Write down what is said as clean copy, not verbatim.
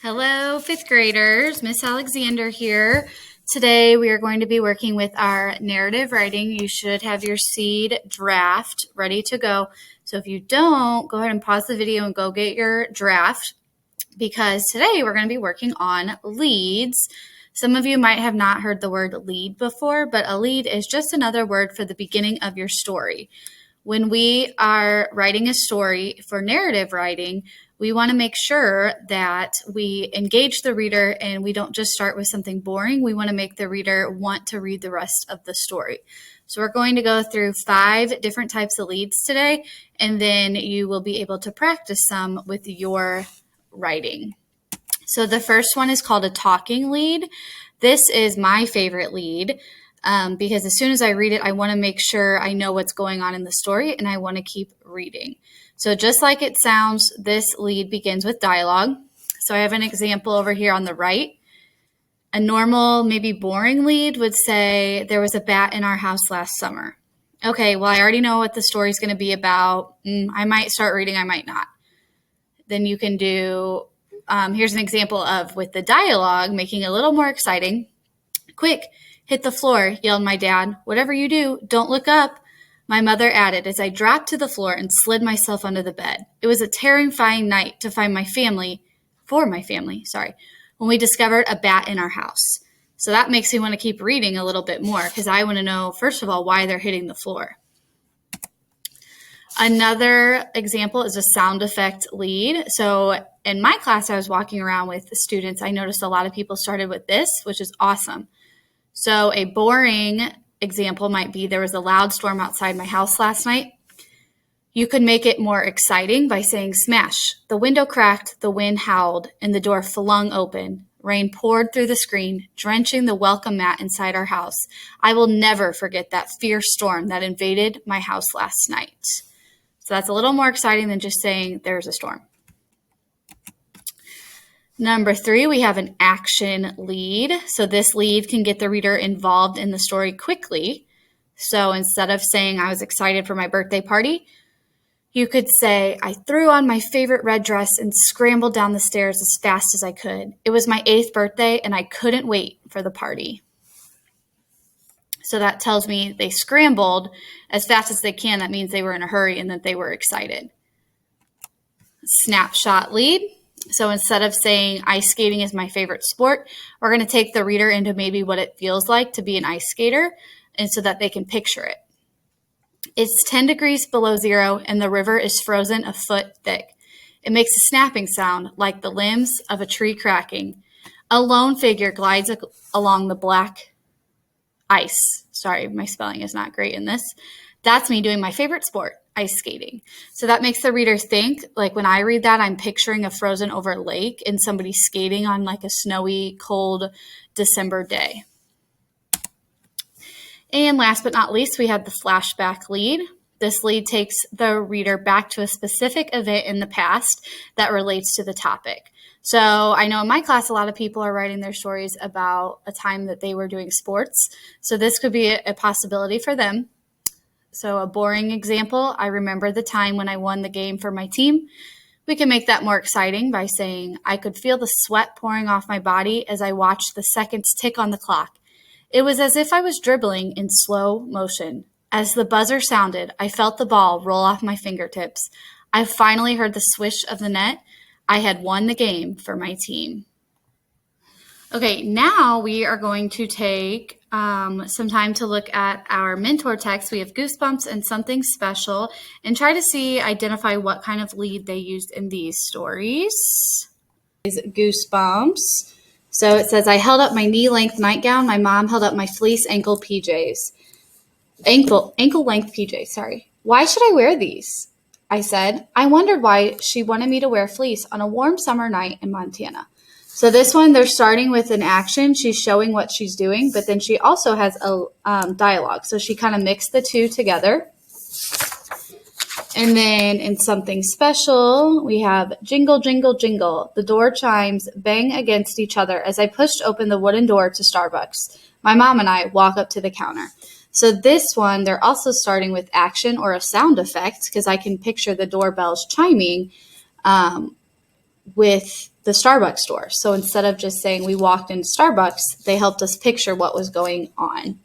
Hello, fifth graders. Miss Alexander here. Today we are going to be working with our narrative writing. You should have your seed draft ready to go. So if you don't, go ahead and pause the video and go get your draft, because today we're going to be working on leads. Some of you might have not heard the word lead before, but a lead is just another word for the beginning of your story. When we are writing a story for narrative writing, we want to make sure that we engage the reader and we don't just start with something boring. We want to make the reader want to read the rest of the story. So we're going to go through 5 different types of leads today, and then you will be able to practice some with your writing. So the first one is called a talking lead. This is my favorite lead. Because as soon as I read it, I want to make sure I know what's going on in the story and I want to keep reading. So just like it sounds, this lead begins with dialogue. So I have an example over here on the right. A normal, maybe boring lead would say, there was a bat in our house last summer. Okay, well, I already know what the story's going to be about. I might start reading, I might not. Then you can do, here's an example of with the dialogue, making it a little more exciting. Quick, hit the floor, yelled my dad. Whatever you do, don't look up, my mother added as I dropped to the floor and slid myself under the bed. It was a terrifying night to find my family, when we discovered a bat in our house. So that makes me want to keep reading a little bit more because I want to know, first of all, why they're hitting the floor. Another example is a sound effect lead. So in my class, I was walking around with the students. I noticed a lot of people started with this, which is awesome. So a boring example might be, there was a loud storm outside my house last night. You could make it more exciting by saying smash. The window cracked, the wind howled, and the door flung open. Rain poured through the screen, drenching the welcome mat inside our house. I will never forget that fierce storm that invaded my house last night. So that's a little more exciting than just saying there's a storm. Number 3, we have an action lead. So this lead can get the reader involved in the story quickly. So instead of saying I was excited for my birthday party, you could say I threw on my favorite red dress and scrambled down the stairs as fast as I could. It was my 8th birthday and I couldn't wait for the party. So that tells me they scrambled as fast as they can. That means they were in a hurry and that they were excited. Snapshot lead. So instead of saying ice skating is my favorite sport, we're going to take the reader into maybe what it feels like to be an ice skater, and so that they can picture it. It's 10 degrees below zero and the river is frozen a foot thick. It makes a snapping sound like the limbs of a tree cracking. A lone figure glides along the black ice. Sorry, my spelling is not great in this. That's me doing my favorite sport, ice skating. So that makes the reader think, like when I read that, I'm picturing a frozen over lake and somebody skating on like a snowy, cold December day. And last but not least, we have the flashback lead. This lead takes the reader back to a specific event in the past that relates to the topic. So I know in my class, a lot of people are writing their stories about a time that they were doing sports. So this could be a possibility for them. So a boring example, I remember the time when I won the game for my team. We can make that more exciting by saying, I could feel the sweat pouring off my body as I watched the seconds tick on the clock. It was as if I was dribbling in slow motion. As the buzzer sounded, I felt the ball roll off my fingertips. I finally heard the swish of the net. I had won the game for my team. Okay, now we are going to take some time to look at our mentor text. We have Goosebumps and Something Special, and try to identify what kind of lead they used in these stories. Goosebumps. So it says, I held up my knee-length nightgown. My mom held up my fleece ankle PJs. Ankle-length PJs, sorry. Why should I wear these? I said. I wondered why she wanted me to wear fleece on a warm summer night in Montana. So this one, they're starting with an action. She's showing what she's doing, but then she also has a dialogue. So she kind of mixed the two together. And then in Something Special, we have jingle, jingle, jingle. The door chimes bang against each other as I pushed open the wooden door to Starbucks. My mom and I walk up to the counter. So this one, they're also starting with action or a sound effect because I can picture the doorbells chiming with the Starbucks store. So instead of just saying we walked into Starbucks, they helped us picture what was going on.